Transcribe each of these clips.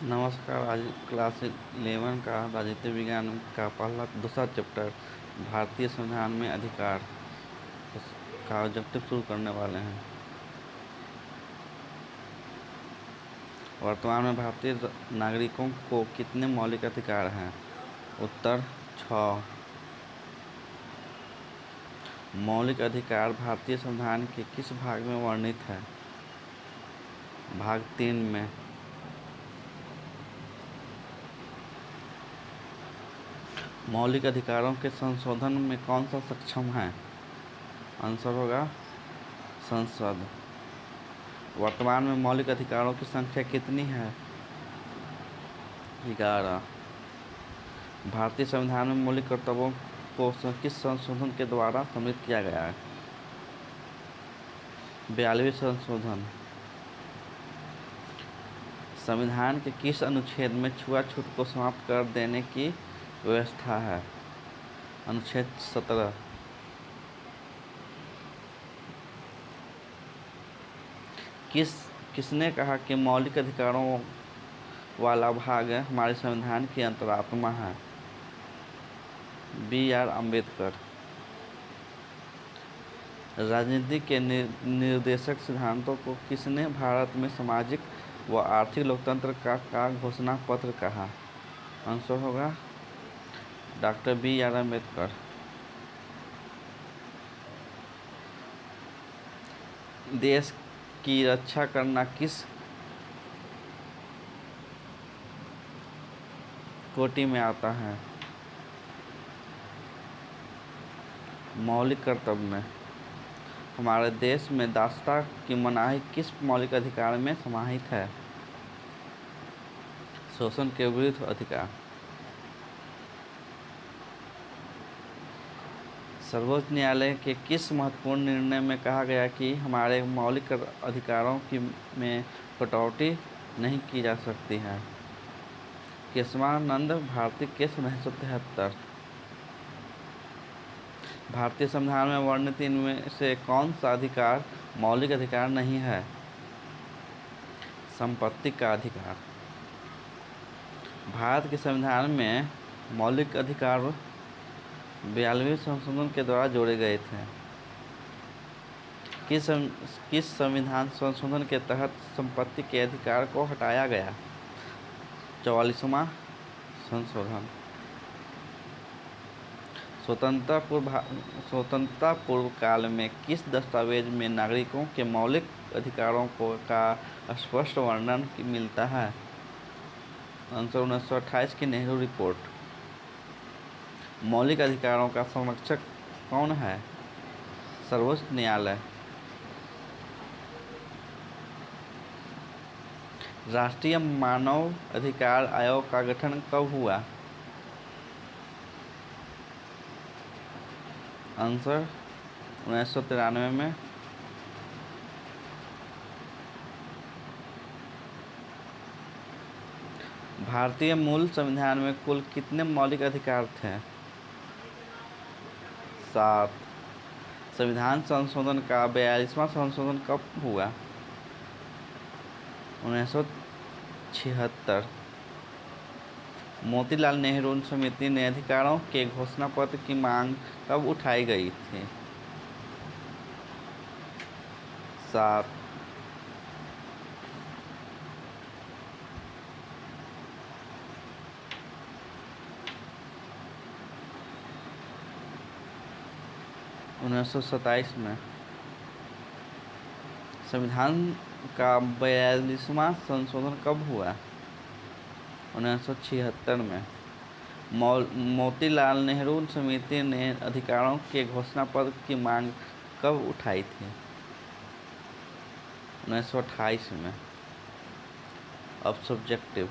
नमस्कार। आज क्लास 11 का राजनीति विज्ञान का पहला दूसरा चैप्टर भारतीय संविधान में अधिकार का ऑब्जेक्टिव शुरू करने वाले हैं। वर्तमान में भारतीय नागरिकों को कितने मौलिक अधिकार हैं? उत्तर 6। मौलिक अधिकार भारतीय संविधान के किस भाग में वर्णित है? भाग 3 में। मौलिक अधिकारों के संशोधन में कौन सा सक्षम है? आंसर होगा संसद। वर्तमान में मौलिक अधिकारों की संख्या कितनी है? 11। भारतीय संविधान में मौलिक कर्तव्यों को किस संशोधन के द्वारा सम्मिलित किया गया है? 42वें संशोधन। संविधान के किस अनुच्छेद में छुआछूत को समाप्त कर देने की व्यवस्था है? अनुच्छेद 17। किसने कहा कि मौलिक अधिकारों वाला भाग हमारे संविधान की अंतरात्मा है? B.R. अम्बेडकर। राजनीति के निर्देशक सिद्धांतों को किसने भारत में सामाजिक व आर्थिक लोकतंत्र का घोषणा पत्र कहा? आंसर होगा डॉक्टर B.R. अम्बेडकर। देश की रक्षा करना किस कोटि में आता है? मौलिक कर्तव्य में। हमारे देश में दासता की मनाही किस मौलिक अधिकार में समाहित है? शोषण के विरुद्ध अधिकार। सर्वोच्च न्यायालय के किस महत्वपूर्ण निर्णय में कहा गया कि हमारे मौलिक अधिकारों में कटौती नहीं की जा सकती है? केशवानंद भारती केस 1973। भारतीय संविधान में वर्णित इनमें से कौन सा अधिकार मौलिक अधिकार नहीं है? संपत्ति का अधिकार। भारत के संविधान में मौलिक अधिकार 42वें संशोधन के द्वारा जोड़े गए थे। किस संविधान संशोधन के तहत संपत्ति के अधिकार को हटाया गया? 44वां संशोधन। स्वतंत्रता पूर्व काल में किस दस्तावेज में नागरिकों के मौलिक अधिकारों का स्पष्ट वर्णन मिलता है? आंसर 1928 की नेहरू रिपोर्ट। मौलिक अधिकारों का संरक्षक कौन है? सर्वोच्च न्यायालय। राष्ट्रीय मानव अधिकार आयोग का गठन कब हुआ? आंसर 1993 में। भारतीय मूल संविधान में कुल कितने मौलिक अधिकार थे? 7। संविधान संशोधन का 42वां संशोधन कब हुआ? 1976। मोतीलाल नेहरू समिति ने अधिकारों के घोषणा पत्र की मांग कब उठाई गई थी? 7। उन्नीस सौ 27 में। संविधान का 42वां संशोधन कब हुआ? 1976 में। मोतीलाल नेहरू समिति ने अधिकारों के घोषणा पत्र की मांग कब उठाई थी? 1928 में। अब सब्जेक्टिव।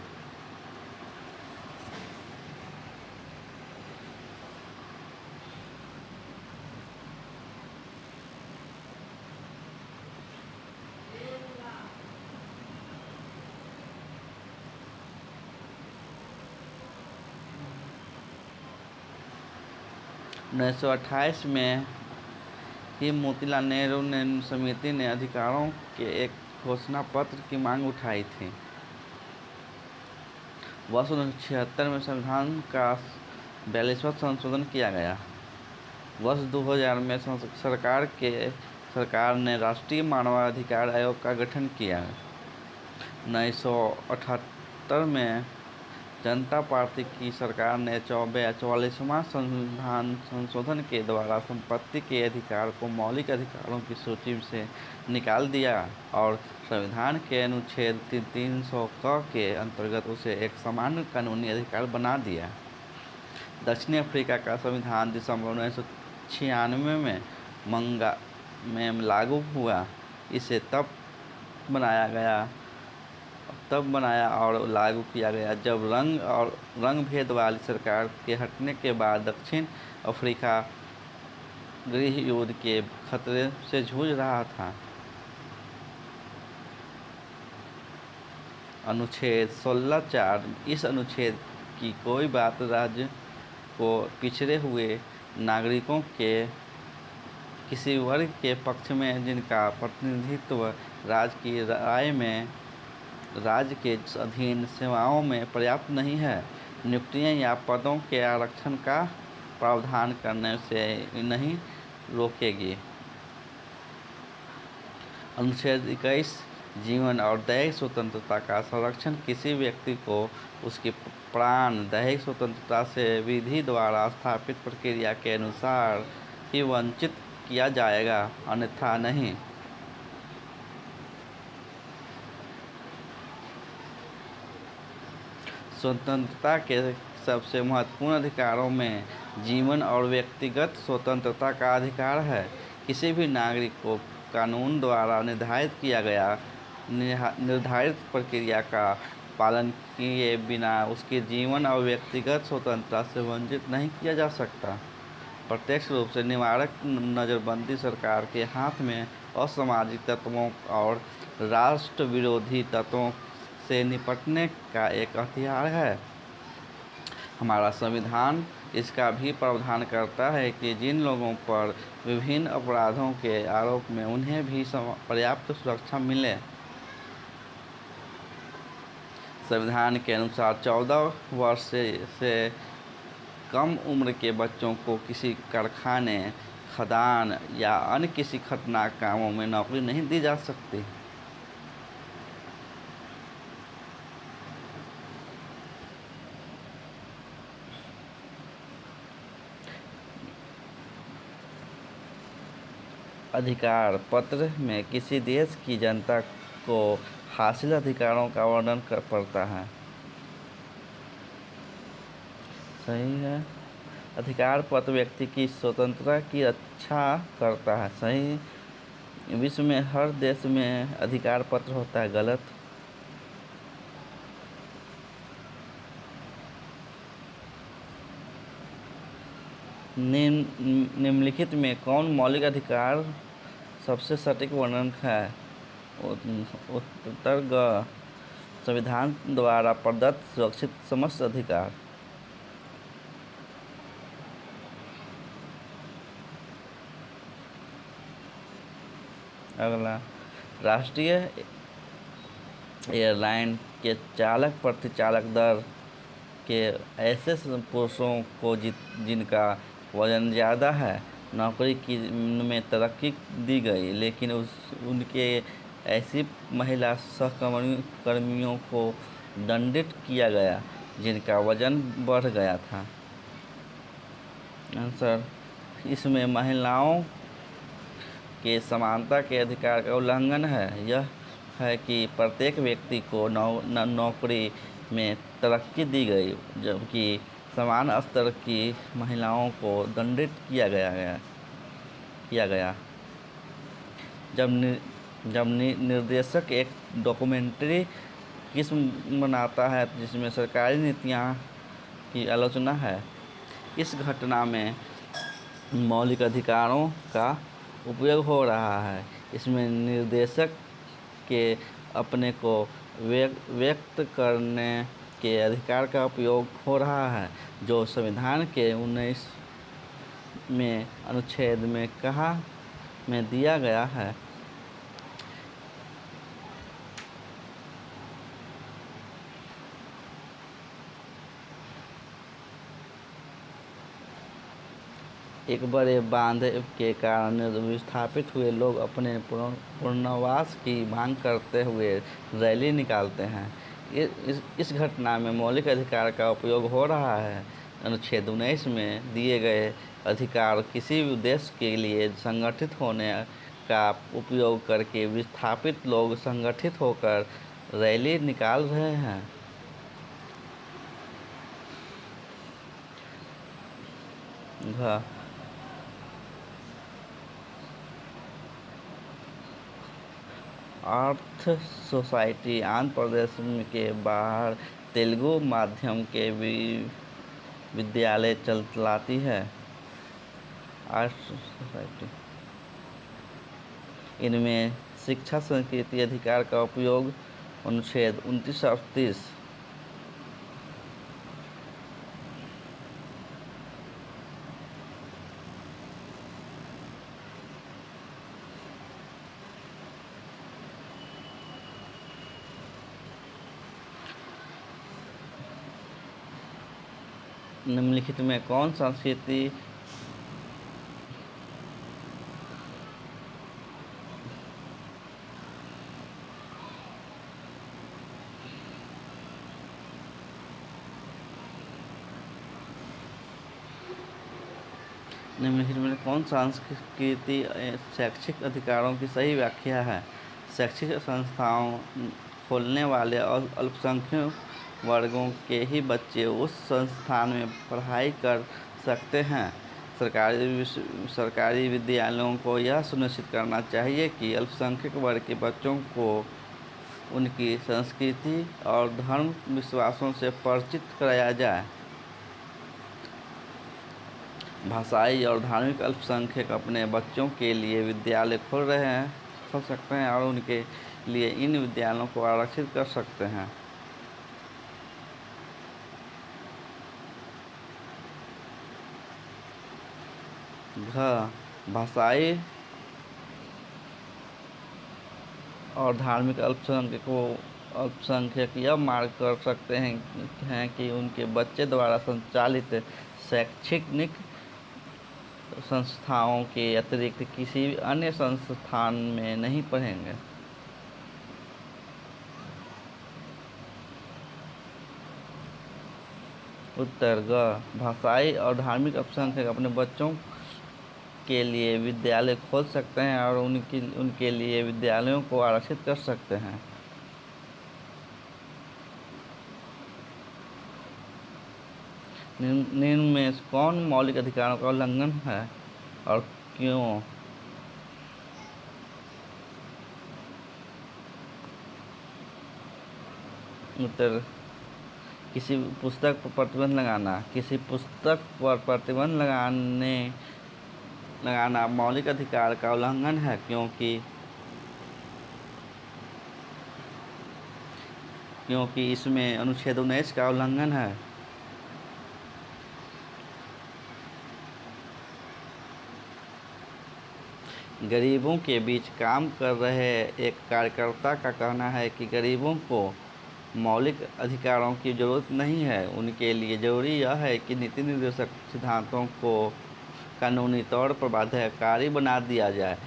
उन्नीस सौ 28 में ही मोतीलाल नेहरू समिति ने अधिकारों के एक घोषणा पत्र की मांग उठाई थी। वर्ष 1976 में संविधान का 42वां संशोधन किया गया। वर्ष 2000 में सरकार ने राष्ट्रीय मानवाधिकार आयोग का गठन किया। 1978 में जनता पार्टी की सरकार ने 44वां संविधान संशोधन के द्वारा संपत्ति के अधिकार को मौलिक अधिकारों की सूची से निकाल दिया और संविधान के अनुच्छेद 300 क के अंतर्गत उसे एक सामान्य कानूनी अधिकार बना दिया। दक्षिण अफ्रीका का संविधान दिसंबर 1996 में लागू हुआ। इसे तब बनाया और लागू किया गया जब रंग भेद वाली सरकार के हटने के बाद दक्षिण अफ्रीका गृह युद्ध के खतरे से जूझ रहा था। अनुच्छेद 16(4) इस अनुच्छेद की कोई बात राज्य को पिछड़े हुए नागरिकों के किसी वर्ग के पक्ष में जिनका प्रतिनिधित्व राज्य के अधीन सेवाओं में पर्याप्त नहीं है, नियुक्तियां या पदों के आरक्षण का प्रावधान करने से नहीं रोकेगी। अनुच्छेद 21 जीवन और दैहिक स्वतंत्रता का संरक्षण किसी व्यक्ति को उसकी प्राण दैहिक स्वतंत्रता से विधि द्वारा स्थापित प्रक्रिया के अनुसार ही वंचित किया जाएगा, अन्यथा नहीं। स्वतंत्रता के सबसे महत्वपूर्ण अधिकारों में जीवन और व्यक्तिगत स्वतंत्रता का अधिकार है। किसी भी नागरिक को कानून द्वारा निर्धारित प्रक्रिया का पालन किए बिना उसके जीवन और व्यक्तिगत स्वतंत्रता से वंचित नहीं किया जा सकता। प्रत्यक्ष रूप से निवारक नज़रबंदी सरकार के हाथ में असामाजिक तत्वों और राष्ट्र विरोधी तत्वों से निपटने का एक हथियार है। हमारा संविधान इसका भी प्रावधान करता है कि जिन लोगों पर विभिन्न अपराधों के आरोप में उन्हें भी पर्याप्त सुरक्षा मिले। संविधान के अनुसार 14 वर्ष से कम उम्र के बच्चों को किसी कारखाने, खदान या अन्य किसी खतरनाक कामों में नौकरी नहीं दी जा सकती। अधिकार पत्र में किसी देश की जनता को हासिल अधिकारों का वर्णन पड़ता है। सही है। अधिकार पत्र व्यक्ति की स्वतंत्रता की रक्षा करता है। सही। विश्व में हर देश में अधिकार पत्र होता है। गलत। निम्नलिखित में कौन मौलिक अधिकार सबसे सटीक वर्णन है? उत्तर ग, संविधान द्वारा प्रदत्त सुरक्षित समस्त अधिकार। अगला, राष्ट्रीय एयरलाइन के चालक परिचालक दर के ऐसे पुरुषों को जिनका वजन ज़्यादा है नौकरी में तरक्की दी गई, लेकिन उनके ऐसी महिला सहकर्मियों को दंडित किया गया जिनका वजन बढ़ गया था। आंसर, इसमें महिलाओं के समानता के अधिकार का उल्लंघन है। यह है कि प्रत्येक व्यक्ति को नौकरी में तरक्की दी गई, जबकि समान स्तर की महिलाओं को दंडित किया गया। जब निर्देशक एक डॉक्यूमेंट्री किस्म बनाता है जिसमें सरकारी नीतियाँ की आलोचना है, इस घटना में मौलिक अधिकारों का उपयोग हो रहा है। इसमें निर्देशक के अपने को व्यक्त करने के अधिकार का उपयोग हो रहा है, जो संविधान के 19वें अनुच्छेद में दिया गया है। एक बड़े बांध के कारण विस्थापित हुए लोग अपने पुनर्वास की मांग करते हुए रैली निकालते हैं। इस घटना में मौलिक अधिकार का उपयोग हो रहा है। अनुच्छेद 19 में दिए गए अधिकार किसी भी उद्देश्य के लिए संगठित होने का उपयोग करके विस्थापित लोग संगठित होकर रैली निकाल रहे हैं। अर्थ सोसाइटी आंध्र प्रदेश के बाहर तेलुगु माध्यम के विद्यालय चलाती है। अर्थ सोसाइटी इनमें शिक्षा संस्कृति अधिकार का उपयोग अनुच्छेद 29 और 30 निम्नलिखित में कौन संस्कृति शैक्षिक अधिकारों की सही व्याख्या है? शैक्षिक संस्थाओं खोलने वाले और अल्पसंख्यक वर्गों के ही बच्चे उस संस्थान में पढ़ाई कर सकते हैं। सरकारी विद्यालयों को यह सुनिश्चित करना चाहिए कि अल्पसंख्यक वर्ग के बच्चों को उनकी संस्कृति और धर्म विश्वासों से परिचित कराया जाए। भाषाई और धार्मिक अल्पसंख्यक अपने बच्चों के लिए विद्यालय खोल सकते हैं और उनके लिए इन विद्यालयों को आरक्षित कर सकते हैं। भाषाई और धार्मिक अल्पसंख्यक यह मांग कर सकते हैं कि उनके बच्चे द्वारा संचालित शैक्षणिक संस्थाओं के अतिरिक्त किसी अन्य संस्थान में नहीं पढ़ेंगे। उत्तर भाषाई और धार्मिक अल्पसंख्यक अपने बच्चों के लिए विद्यालय खोल सकते हैं और उनके लिए विद्यालयों को आरक्षित कर सकते हैं। निम्न में कौन मौलिक अधिकारों का उल्लंघन है और क्यों? उत्तर किसी पुस्तक पर प्रतिबंध लगाना। किसी पुस्तक पर प्रतिबंध लगाना मौलिक अधिकार का उल्लंघन है क्योंकि इसमें अनुच्छेद 19 का उल्लंघन है। गरीबों के बीच काम कर रहे एक कार्यकर्ता का कहना है कि गरीबों को मौलिक अधिकारों की जरूरत नहीं है। उनके लिए जरूरी यह है कि नीति निर्देशक सिद्धांतों को कानूनी तौर पर बाध्यकारी बना दिया जाए।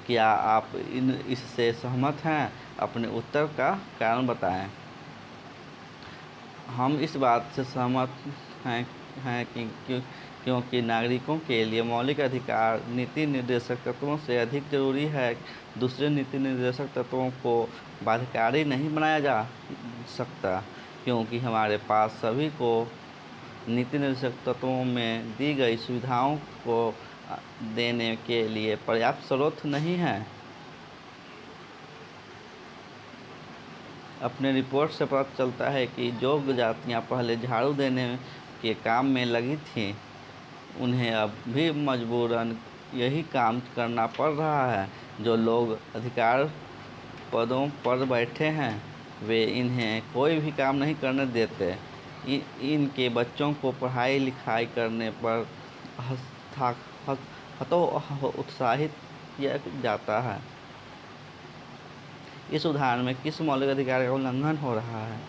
क्या आप इससे सहमत हैं? अपने उत्तर का कारण बताएं। हम इस बात से सहमत हैं कि क्योंकि नागरिकों के लिए मौलिक अधिकार नीति निर्देशक तत्वों से अधिक जरूरी है। दूसरे नीति निर्देशक तत्वों को बाध्यकारी नहीं बनाया जा सकता क्योंकि हमारे पास सभी को नीति निर्देशक तत्वों में दी गई सुविधाओं को देने के लिए पर्याप्त स्रोत नहीं है। अपने रिपोर्ट से पता चलता है कि जो जातियां पहले झाड़ू देने के काम में लगी थीं, उन्हें अब भी मजबूरन यही काम करना पड़ रहा है। जो लोग अधिकार पदों पर बैठे हैं, वे इन्हें कोई भी काम नहीं करने देते। इनके बच्चों को पढ़ाई लिखाई करने पर उत्साहित किया जाता है। इस उदाहरण में किस मौलिक अधिकार का उल्लंघन हो रहा है?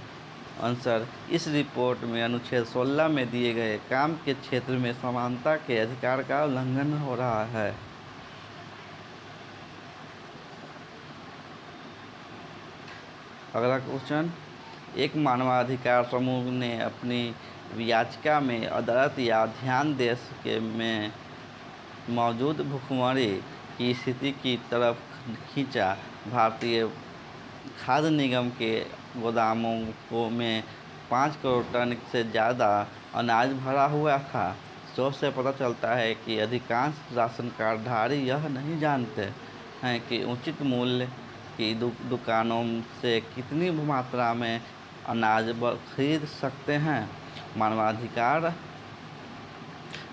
आंसर, इस रिपोर्ट में अनुच्छेद 16 में दिए गए काम के क्षेत्र में समानता के अधिकार का उल्लंघन हो रहा है। अगला क्वेश्चन, एक मानवाधिकार समूह ने अपनी याचिका में अदालत या ध्यान में मौजूद भुखमरी की स्थिति की तरफ खींचा। भारतीय खाद्य निगम के गोदामों में 5 करोड़ टन से ज़्यादा अनाज भरा हुआ था। स्रोत से पता चलता है कि अधिकांश राशन कार्डधारी यह नहीं जानते हैं कि उचित मूल्य की दुकानों से कितनी मात्रा में अनाज खरीद सकते हैं। मानवाधिकार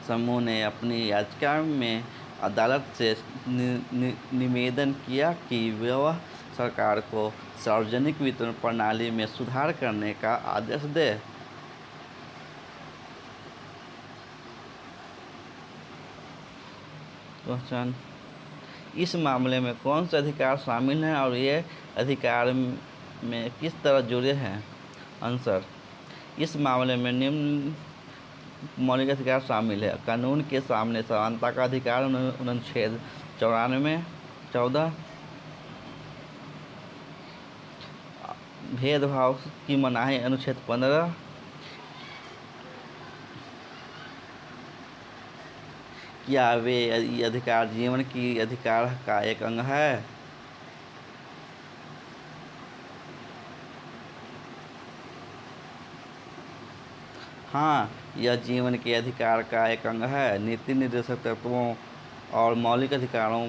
समूह ने अपनी याचिका में अदालत से निवेदन किया कि वह सरकार को सार्वजनिक वितरण प्रणाली में सुधार करने का आदेश दे। क्वेश्चन, इस मामले में कौन से अधिकार शामिल हैं और ये अधिकार में किस तरह जुड़े हैं। आंसर, इस मामले में निम्न मौलिक अधिकार शामिल है। कानून के सामने समानता का अधिकार अनुच्छेद 14, भेदभाव की मनाही अनुच्छेद 15, क्या वे अधिकार जीवन की अधिकार का एक अंग है। हाँ, यह जीवन के अधिकार का एक अंग है। नीति निर्देशक तत्वों और मौलिक अधिकारों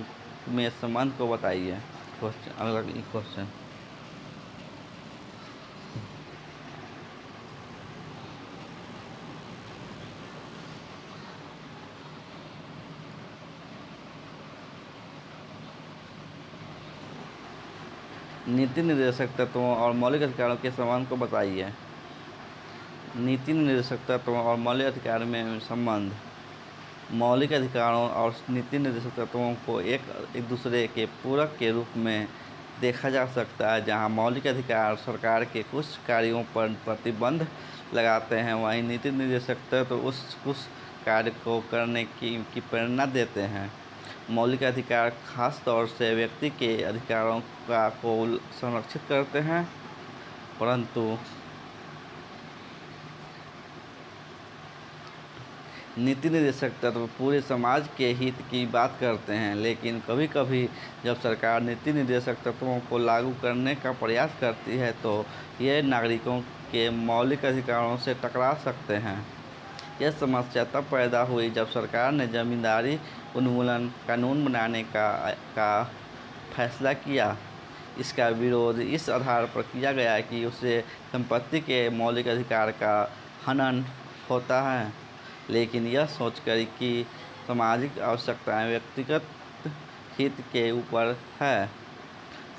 में संबंध को बताइए। अगला क्वेश्चन, नीति निर्देशक तत्वों और मौलिक अधिकारों के संबंध को बताइए। नीति निर्देशक तत्वों और मौलिक अधिकार में संबंध। मौलिक अधिकारों और नीति निर्देशक तत्वों को एक दूसरे के पूरक के रूप में देखा जा सकता है। जहां मौलिक अधिकार सरकार के कुछ कार्यों पर प्रतिबंध लगाते हैं, वहीं नीति निर्देशक तत्व उस कार्य को करने की प्रेरणा देते हैं। मौलिक अधिकार खास तौर से व्यक्ति के अधिकारों को संरक्षित करते हैं, परंतु नीति निर्देशक तत्व पूरे समाज के हित की बात करते हैं। लेकिन कभी कभी जब सरकार नीति निर्देशक तत्वों को लागू करने का प्रयास करती है तो ये नागरिकों के मौलिक अधिकारों से टकरा सकते हैं। यह समस्या तब पैदा हुई जब सरकार ने जमींदारी उन्मूलन कानून बनाने का फैसला किया। इसका विरोध इस आधार पर किया गया कि उससे संपत्ति के मौलिक अधिकार का हनन होता है, लेकिन यह सोचकर कि सामाजिक आवश्यकताएं व्यक्तिगत हित के ऊपर है,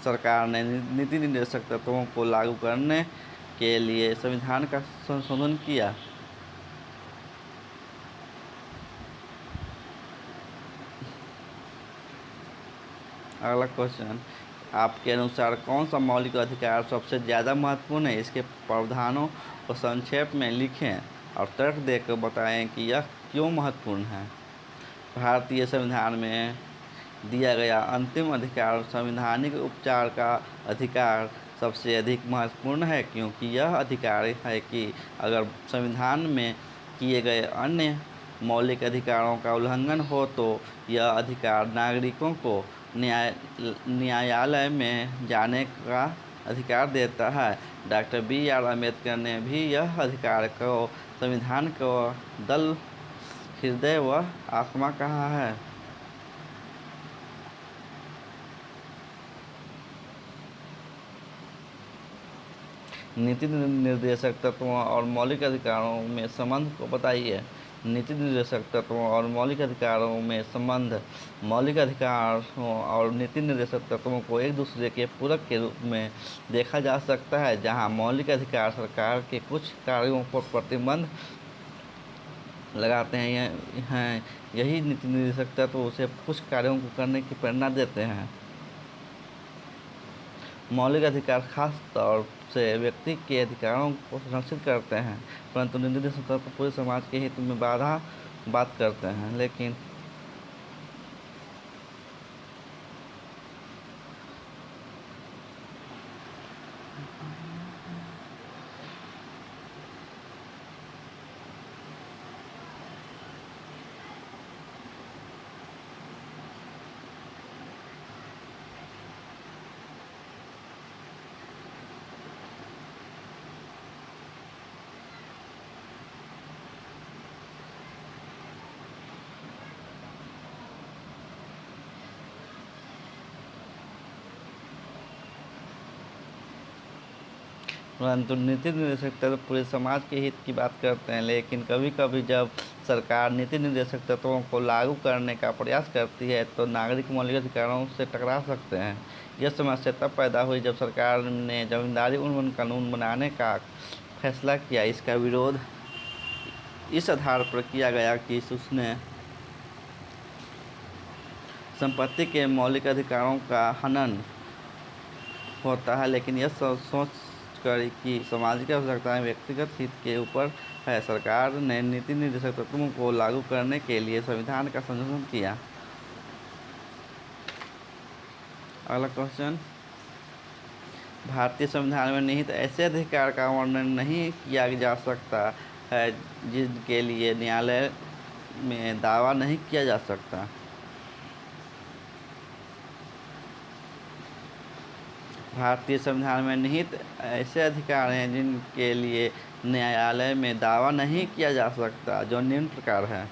सरकार ने नीति निर्देशक तत्वों को लागू करने के लिए संविधान का संशोधन किया। अगला क्वेश्चन, आपके अनुसार कौन सा मौलिक अधिकार सबसे ज़्यादा महत्वपूर्ण है। इसके प्रावधानों को संक्षेप में लिखें और तर्क देकर बताएं कि यह क्यों महत्वपूर्ण है। भारतीय संविधान में दिया गया अंतिम अधिकार संवैधानिक उपचार का अधिकार सबसे अधिक महत्वपूर्ण है, क्योंकि यह अधिकार है कि अगर संविधान में किए गए अन्य मौलिक अधिकारों का उल्लंघन हो तो यह अधिकार नागरिकों को न्यायालय में जाने का अधिकार देता है। Doctor B.R. अम्बेडकर ने भी यह अधिकार को संविधान को दल, हृदय व आत्मा कहा है। नीति निर्देशक तत्वों और मौलिक अधिकारों में संबंध को बताइए। नीति निर्देशक तत्वों और मौलिक अधिकारों में संबंध। मौलिक अधिकारों और नीति निर्देशक तत्वों को एक दूसरे के पूरक के रूप में देखा जा सकता है। जहां मौलिक अधिकार सरकार के कुछ कार्यों पर प्रतिबंध लगाते हैं, यही नीति निर्देशक तत्व उसे कुछ कार्यों को करने की प्रेरणा देते हैं। मौलिक अधिकार खास तौर से व्यक्ति के अधिकारों को संरक्षित करते हैं, परंतु निर्देश तौर पर पूरे समाज के हित में बात करते हैं। लेकिन नीति निर्देशक तत्व पूरे समाज के हित की बात करते हैं, लेकिन कभी कभी जब सरकार नीति निर्देशक तत्वों को लागू करने का प्रयास करती है तो नागरिक मौलिक अधिकारों से टकरा सकते हैं। यह समस्या तब पैदा हुई जब सरकार ने जमींदारी उन्मूलन कानून बनाने का फैसला किया। इसका विरोध इस आधार पर किया गया कि उसने संपत्ति के मौलिक अधिकारों का हनन होता है, लेकिन यह सोच कर कि सामाजिक आवश्यकताएं व्यक्तिगत हित के ऊपर है, सरकार ने नीति निर्देशक तत्वों को लागू करने के लिए संविधान का संशोधन किया। अगला क्वेश्चन, भारतीय संविधान में निहित ऐसे अधिकार का वर्णन नहीं किया जा सकता है जिनके लिए न्यायालय में दावा नहीं किया जा सकता। भारतीय संविधान में निहित ऐसे अधिकार हैं जिनके लिए न्यायालय में दावा नहीं किया जा सकता, जो निम्न प्रकार है।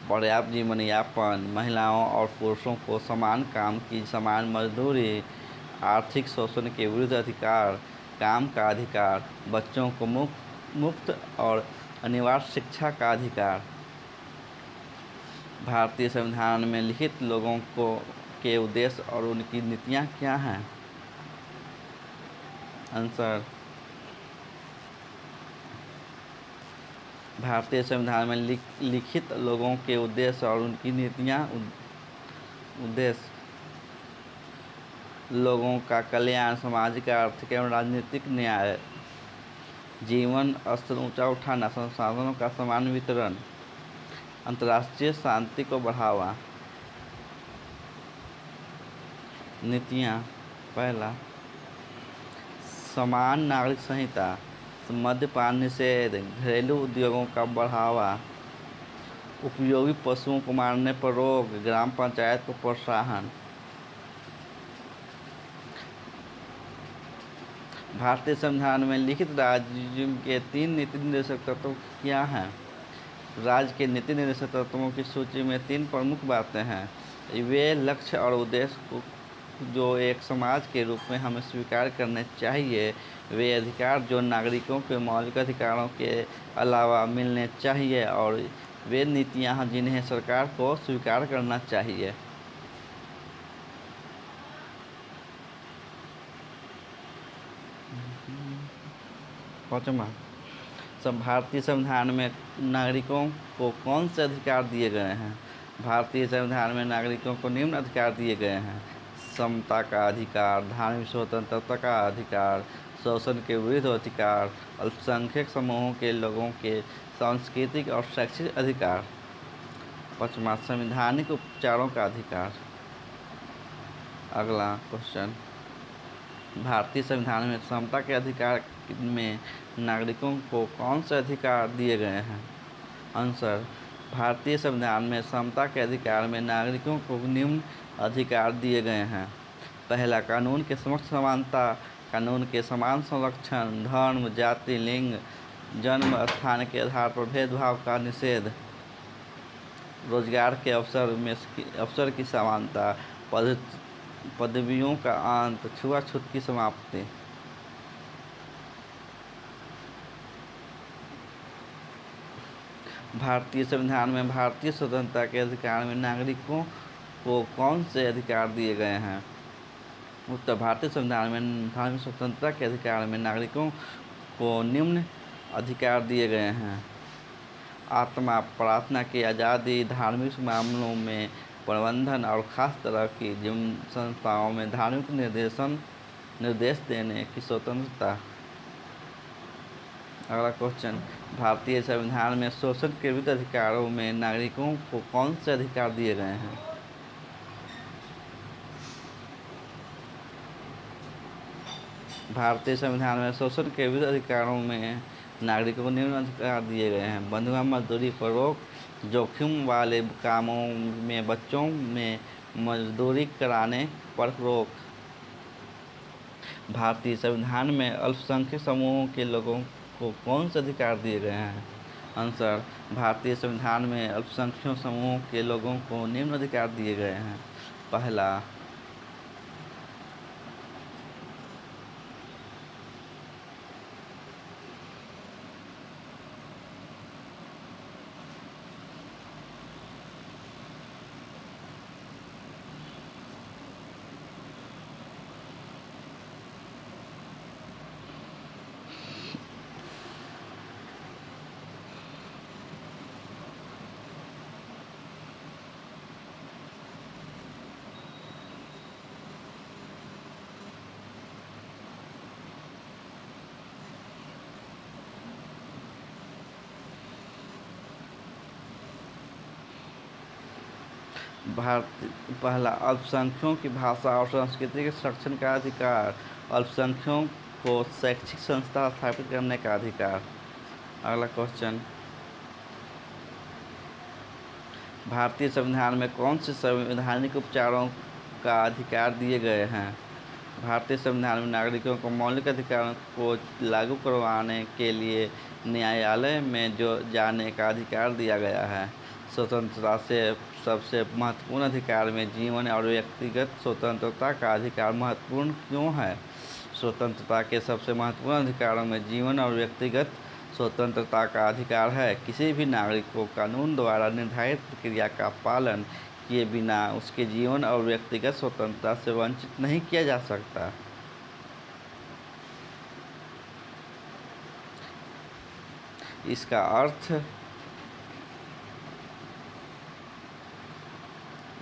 पर्याप्त जीवन यापन, महिलाओं और पुरुषों को समान काम की समान मजदूरी, आर्थिक शोषण के विरुद्ध अधिकार, काम का अधिकार, बच्चों को मुफ्त और अनिवार्य शिक्षा का अधिकार। भारतीय संविधान में लिखित लोगों के उद्देश्य और उनकी नीतियाँ क्या हैं? आंसर, भारतीय संविधान में लिखित लोगों के उद्देश्य और उनकी नीतियाँ उद्देश्य लोगों का कल्याण, सामाजिक, आर्थिक एवं राजनीतिक न्याय, जीवन स्तर ऊंचा उठाना, संसाधनों का समान वितरण, अंतर्राष्ट्रीय शांति को बढ़ावा। नीतियाँ, पहला, समान नागरिक संहिता, मद्यपान निषेध, घरेलू उद्योगों का बढ़ावा, उपयोगी पशुओं को मारने पर रोक, ग्राम पंचायत को प्रोत्साहन। भारतीय संविधान में लिखित राज्य के 3 नीति निर्देशक तत्व क्या हैं? राज्य के नीति निर्देशक तत्वों की सूची में 3 प्रमुख बातें हैं। वे लक्ष्य और उद्देश्य को जो एक समाज के रूप में हमें स्वीकार करने चाहिए, वे अधिकार जो नागरिकों के मौलिक अधिकारों के अलावा मिलने चाहिए, और वे नीतियाँ जिन्हें सरकार को स्वीकार करना चाहिए। पाँचवा, भारतीय संविधान में नागरिकों को कौन से अधिकार दिए गए हैं? भारतीय संविधान में नागरिकों को निम्न अधिकार दिए गए हैं: समता का अधिकार, धार्मिक स्वतंत्रता का अधिकार, शोषण के विरुद्ध अधिकार, अल्पसंख्यक समूहों के लोगों के सांस्कृतिक और शैक्षिक अधिकार। पाँचवां, संवैधानिक उपचारों का अधिकार। अगला क्वेश्चन, भारतीय संविधान में समता के अधिकार में नागरिकों को कौन से अधिकार दिए गए हैं? आंसर, भारतीय संविधान में समता के अधिकार में नागरिकों को निम्न अधिकार दिए गए हैं। पहला, कानून के समक्ष समानता, कानून के समान संरक्षण, धर्म, जाति, लिंग, जन्म स्थान के आधार पर भेदभाव का निषेध, रोजगार के अवसर की समानता, पदवियों का अंत, छुआछूत की समाप्ति। भारतीय संविधान में भारतीय स्वतंत्रता के अधिकार में नागरिकों को कौन से अधिकार दिए गए हैं? उत्तर, भारतीय संविधान में धार्मिक स्वतंत्रता के अधिकार में नागरिकों को निम्न अधिकार दिए गए हैं: आत्मा, प्रार्थना की आज़ादी, धार्मिक मामलों में प्रबंधन और खास तरह की जिन संस्थाओं में धार्मिक निर्देशन निर्देश देने की स्वतंत्रता। अगला क्वेश्चन, भारतीय संविधान में शोषण के विरुद्ध अधिकारों में नागरिकों को कौन से अधिकार दिए गए हैं? भारतीय संविधान में शोषण के विरुद्ध अधिकारों में नागरिकों को निम्न अधिकार दिए गए हैं: बंधुआ मजदूरी पर रोक, जोखिम वाले कामों में बच्चों में मजदूरी कराने पर रोक। भारतीय संविधान में अल्पसंख्यक समूहों के लोगों को कौन से अधिकार दिए गए हैं? आंसर, भारतीय संविधान में अल्पसंख्यक समूहों के लोगों को निम्न अधिकार दिए गए हैं। पहला, पहला, अल्पसंख्यकों की भाषा और संस्कृति के संरक्षण का अधिकार, अल्पसंख्यकों को शैक्षिक संस्था स्थापित करने का अधिकार। अगला क्वेश्चन, भारतीय संविधान में कौन से संवैधानिक उपचारों का अधिकार दिए गए हैं? भारतीय संविधान में नागरिकों को मौलिक अधिकारों को लागू करवाने के लिए न्यायालय में जाने का अधिकार दिया गया है। स्वतंत्रता से सबसे महत्वपूर्ण अधिकार में जीवन और व्यक्तिगत स्वतंत्रता का अधिकार महत्वपूर्ण क्यों है? स्वतंत्रता के सबसे महत्वपूर्ण अधिकारों में जीवन और व्यक्तिगत स्वतंत्रता का अधिकार है। किसी भी नागरिक को कानून द्वारा निर्धारित प्रक्रिया का पालन किए बिना उसके जीवन और व्यक्तिगत स्वतंत्रता से वंचित नहीं किया जा सकता। इसका अर्थ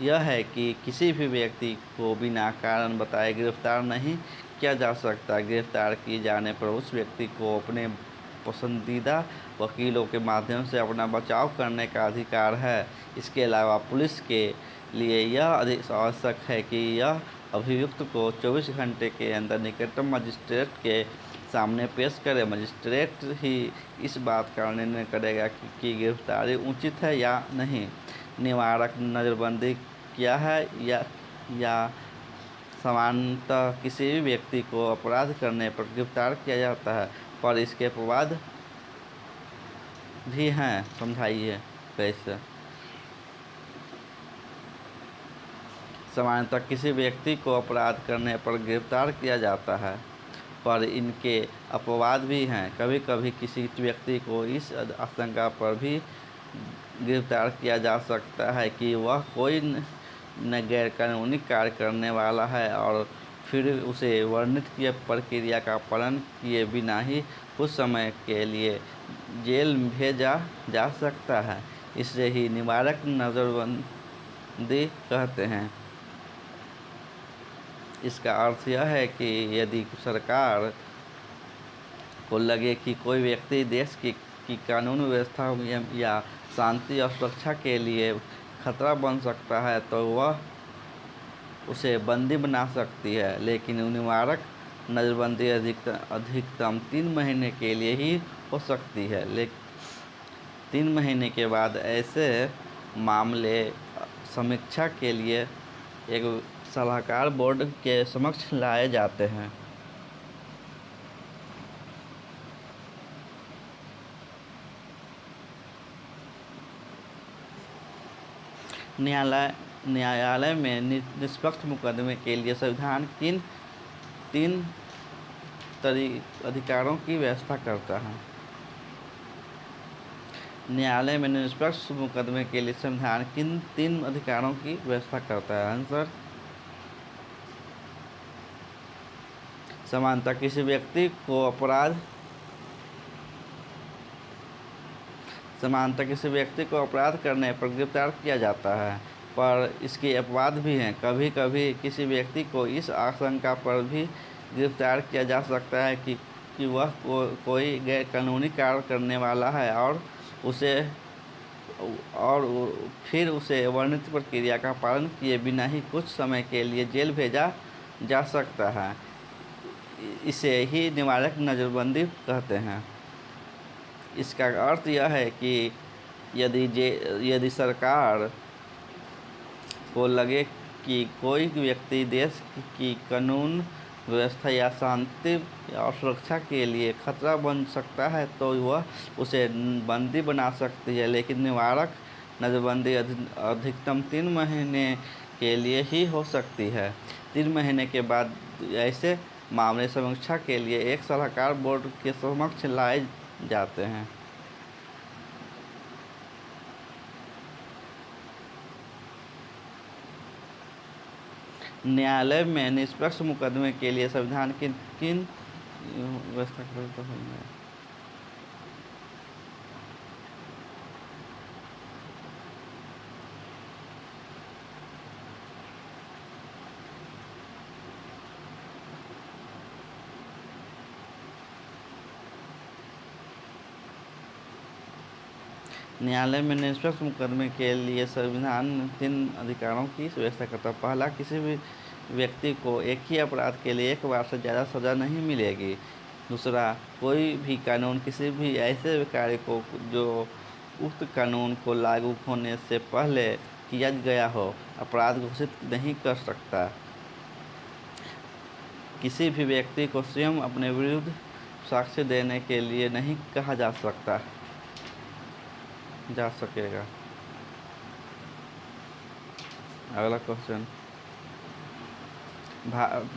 यह है कि किसी भी व्यक्ति को बिना कारण बताए गिरफ्तार नहीं किया जा सकता। गिरफ्तार किए जाने पर उस व्यक्ति को अपने पसंदीदा वकीलों के माध्यम से अपना बचाव करने का अधिकार है। इसके अलावा पुलिस के लिए यह आवश्यक है कि यह अभियुक्त को 24 घंटे के अंदर निकटतम मजिस्ट्रेट के सामने पेश करे। मजिस्ट्रेट ही इस बात का निर्णय करेगा कि गिरफ्तारी उचित है या नहीं। निवारक नज़रबंदी क्या है? या सामान्यतः किसी भी व्यक्ति को अपराध करने पर गिरफ्तार किया जाता है, पर इसके अपवाद भी हैं। समझाइए कैसे? सामान्यतः किसी व्यक्ति को अपराध करने पर गिरफ्तार किया जाता है, पर इनके अपवाद भी हैं। कभी कभी किसी व्यक्ति को इस आशंका पर भी गिरफ्तार किया जा सकता है कि वह कोई गैरकानूनी कार्य करने वाला है और फिर उसे वर्णित किए प्रक्रिया का पालन किए बिना ही कुछ समय के लिए जेल भेजा जा सकता है। इसे ही निवारक नज़रबंदी कहते हैं। इसका अर्थ यह है कि यदि सरकार को लगे कि कोई व्यक्ति देश की कानून व्यवस्था या शांति और सुरक्षा के लिए खतरा बन सकता है तो वह उसे बंदी बना सकती है, लेकिन निवारक नज़रबंदी अधिकतम 3 महीने के लिए ही हो सकती है। लेकिन 3 महीने के बाद ऐसे मामले समीक्षा के लिए एक सलाहकार बोर्ड के समक्ष लाए जाते हैं। न्यायालय में निष्पक्ष मुकदमे के लिए संविधान किन 3 अधिकारों की व्यवस्था करता है? न्यायालय में निष्पक्ष मुकदमे के लिए संविधान किन 3 अधिकारों की व्यवस्था करता है? आंसर, समानता, किसी व्यक्ति को अपराध करने पर गिरफ्तार किया जाता है, पर इसके अपवाद भी हैं। कभी कभी किसी व्यक्ति को इस आशंका पर भी गिरफ्तार किया जा सकता है कि वह कोई गैर कानूनी कार्य करने वाला है उसे और फिर उसे वर्णित प्रक्रिया का पालन किए बिना ही कुछ समय के लिए जेल भेजा जा सकता है। इसे ही निवारक नज़रबंदी कहते हैं। इसका अर्थ यह है कि यदि सरकार को लगे कि कोई व्यक्ति देश की कानून व्यवस्था या शांति और सुरक्षा के लिए खतरा बन सकता है तो वह उसे बंदी बना सकती है, लेकिन निवारक नज़रबंदी अधिकतम 3 महीने के लिए ही हो सकती है। 3 महीने के बाद ऐसे मामले समीक्षा के लिए एक सलाहकार बोर्ड के समक्ष लाए जाते हैं। न्यायालय में निष्पक्ष मुकदमे के लिए संविधान किन किन व्यवस्था करता है? न्यायालय में निष्पक्ष मुकदमे के लिए संविधान 3 अधिकारों की व्यवस्था करता है। पहला, किसी भी व्यक्ति को एक ही अपराध के लिए एक बार से ज़्यादा सज़ा नहीं मिलेगी। दूसरा, कोई भी कानून किसी भी ऐसे कार्य को जो उक्त कानून को लागू होने से पहले किया गया हो अपराध घोषित नहीं कर सकता। किसी भी व्यक्ति को स्वयं अपने विरुद्ध साक्ष्य देने के लिए नहीं कहा जा सकेगा। अगला क्वेश्चन,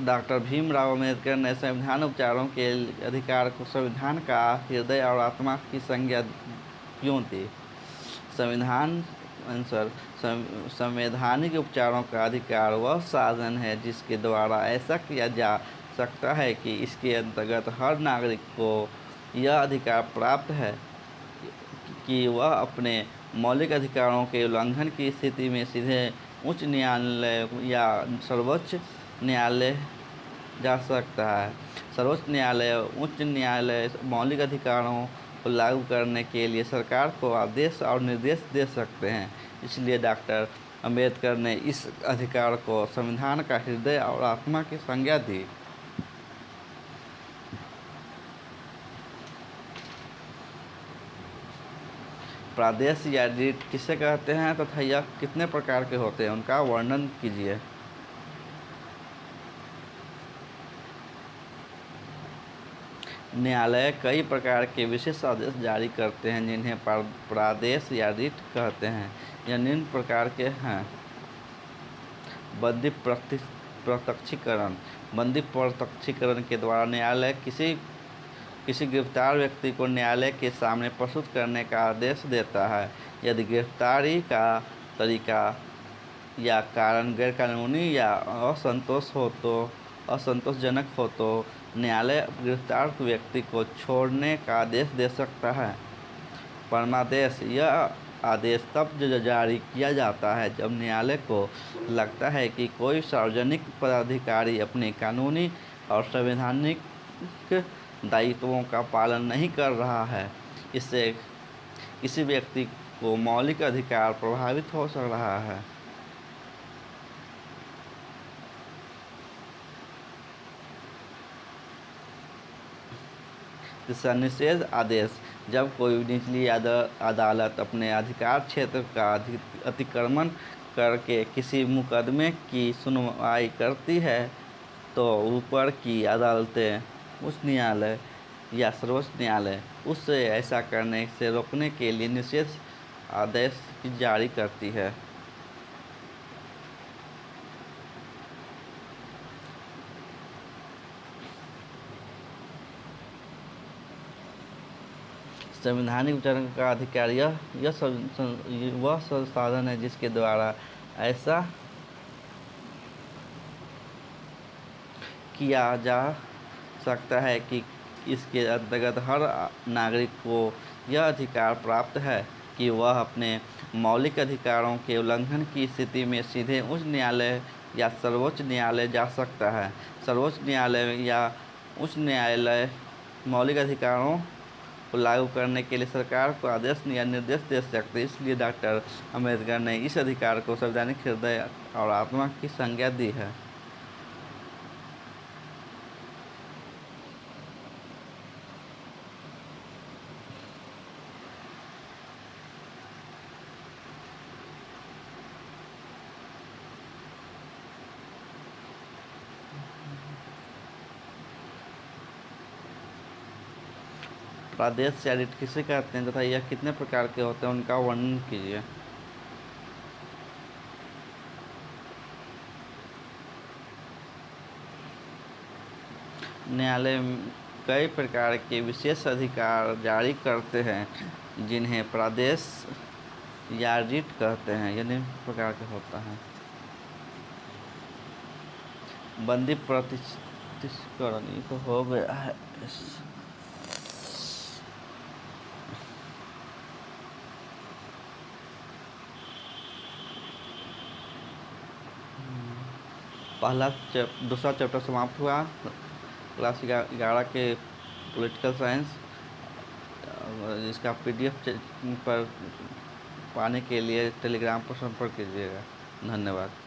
डॉक्टर भीमराव अम्बेडकर ने संविधान उपचारों के अधिकार को संविधान का हृदय और आत्मा की संज्ञा क्यों दी? संवैधानिक उपचारों का अधिकार वह साधन है जिसके द्वारा ऐसा किया जा सकता है कि इसके अंतर्गत हर नागरिक को यह अधिकार प्राप्त है कि वह अपने मौलिक अधिकारों के उल्लंघन की स्थिति में सीधे उच्च न्यायालय या सर्वोच्च न्यायालय जा सकता है। सर्वोच्च न्यायालय उच्च न्यायालय मौलिक अधिकारों को लागू करने के लिए सरकार को आदेश और निर्देश दे सकते हैं। इसलिए डॉक्टर अम्बेडकर ने इस अधिकार को संविधान का हृदय और आत्मा की संज्ञा दी। प्रादेश या रीट किसे कहते हैं तथा यह कितने प्रकार के होते हैं, उनका वर्णन कीजिए। न्यायालय कई प्रकार के विशेष आदेश जारी करते हैं जिन्हें प्रादेश या रीट कहते हैं। यह निम्न प्रकार के हैं। बंदी प्रत्यक्षीकरण। बंदी प्रत्यक्षीकरण के द्वारा न्यायालय किसी गिरफ्तार व्यक्ति को न्यायालय के सामने प्रस्तुत करने का आदेश देता है। यदि गिरफ्तारी का तरीका या कारण गैरकानूनी या असंतोषजनक हो तो न्यायालय गिरफ्तार व्यक्ति को छोड़ने का आदेश दे सकता है। परमादेश। यह आदेश तब जारी किया जाता है जब न्यायालय को लगता है कि कोई सार्वजनिक पदाधिकारी अपने कानूनी और संवैधानिक दायित्वों का पालन नहीं कर रहा है। इससे किसी व्यक्ति को मौलिक अधिकार प्रभावित हो रहा है। दिशा निषेध आदेश। जब कोई निचली अदालत अपने अधिकार क्षेत्र का अतिक्रमण करके किसी मुकदमे की सुनवाई करती है तो ऊपर की अदालतें, उच्च न्यायालय या सर्वोच्च न्यायालय उससे ऐसा करने से रोकने के लिए निषेध आदेश जारी करती है। संवैधानिक उपचार का अधिकार वह संसाधन है जिसके द्वारा ऐसा किया जा सकता है कि इसके अंतर्गत हर नागरिक को यह अधिकार प्राप्त है कि वह अपने मौलिक अधिकारों के उल्लंघन की स्थिति में सीधे उच्च न्यायालय या सर्वोच्च न्यायालय जा सकता है। सर्वोच्च न्यायालय या उच्च न्यायालय मौलिक अधिकारों को लागू करने के लिए सरकार को आदेश या निर्देश दे सकते हैं। इसलिए डॉक्टर अम्बेडकर ने इस अधिकार को संवैधानिक हृदय और आत्मा की संज्ञा दी है। प्रादेश या रीट किसे कहते हैं तथा यह कितने प्रकार के होते हैं, उनका वर्णन कीजिए। न्यायालय कई प्रकार के विशेष अधिकार जारी करते हैं जिन्हें प्रादेश या रीट कहते हैं। यह निम्न प्रकार के होता है। बंदी प्रतिष्ठिकरण ये तो हो गया है। दूसरा चैप्टर समाप्त हुआ। क्लास 11 के पॉलिटिकल साइंस। इसका PDF पर पाने के लिए टेलीग्राम पर संपर्क कीजिएगा। धन्यवाद।